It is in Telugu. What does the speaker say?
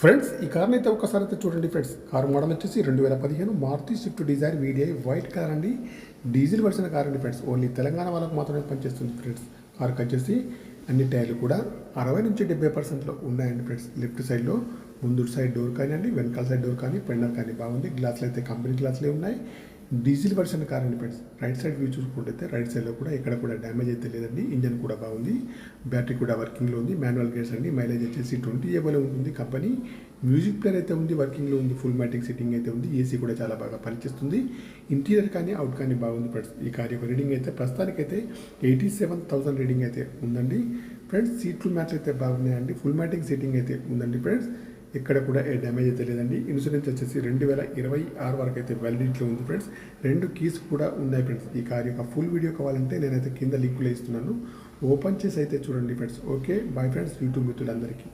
ఫ్రెండ్స్ ఈ కార్ని అయితే ఒకసారి అయితే చూడండి ఫ్రెండ్స్. కారు మోడల్ వచ్చేసి 2015 Maruti Swift Dzire VDI white car అండి. డీజిల్ వర్షన్ కార్ అండి ఫ్రెండ్స్. ఓన్లీ తెలంగాణ వాళ్ళకు మాత్రమే పనిచేస్తుంది ఫ్రెండ్స్. కారుకి వచ్చేసి అన్ని టైర్లు కూడా 60 నుంచి 70% ఉన్నాయండి ఫ్రెండ్స్. లెఫ్ట్ సైడ్లో ముందు సైడ్ డోర్ కానివ్వండి, వెనకాల సైడ్ డోర్ కానీ, పెండర్ కానీ బాగుంది. గ్లాసులు అయితే కంపెనీ గ్లాసులే ఉన్నాయి. డీజిల్ వర్షన్ కార్ అండి ఫ్రెండ్స్. రైట్ సైడ్ వ్యూ చూసుకుంటే రైట్ సైడ్లో కూడా ఇక్కడ కూడా డ్యామేజ్ అయితే లేదండి. ఇంజన్ కూడా బాగుంది. బ్యాటరీ కూడా వర్కింగ్లో ఉంది. మాన్యువల్ గేర్స్ అండి. మైలేజ్ వచ్చేసి 20 ఏబోలో ఉంటుంది. కంపెనీ మ్యూజిక్ ప్లేయర్ అయితే ఉంది, వర్కింగ్లో ఉంది. ఫుల్ మ్యాటిక్ సిట్టింగ్ అయితే ఉంది. ఏసీ కూడా చాలా బాగా పనిచేస్తుంది. ఇంటీరియర్ కానీ అవుట్ కానీ బాగుంది ఫ్రెండ్స్. ఈ కార్ యొక్క రీడింగ్ అయితే ప్రస్తుతానికైతే 87,000 రీడింగ్ అయితే ఉందండి ఫ్రెండ్స్. సీట్లు మ్యాచ్ అయితే బాగున్నాయండి. ఫుల్ మ్యాటిక్ సిట్టింగ్ అయితే ఉందండి ఫ్రెండ్స్. ఇక్కడ కూడా ఏ డ్యామేజ్ అయితే లేదండి. ఇన్సూరెన్స్ వచ్చేసి 2026 వరకు అయితే వ్యాలిడిటీలో ఉంది ఫ్రెండ్స్. 2 కీస్ కూడా ఉన్నాయి ఫ్రెండ్స్. ఈ కార్ యొక్క ఫుల్ వీడియో కావాలంటే నేనైతే కింద లింకులో ఇస్తున్నాను. ఓపెన్ చేసి అయితే చూడండి friends. Okay bye friends, YouTube మిత్రులందరికీ.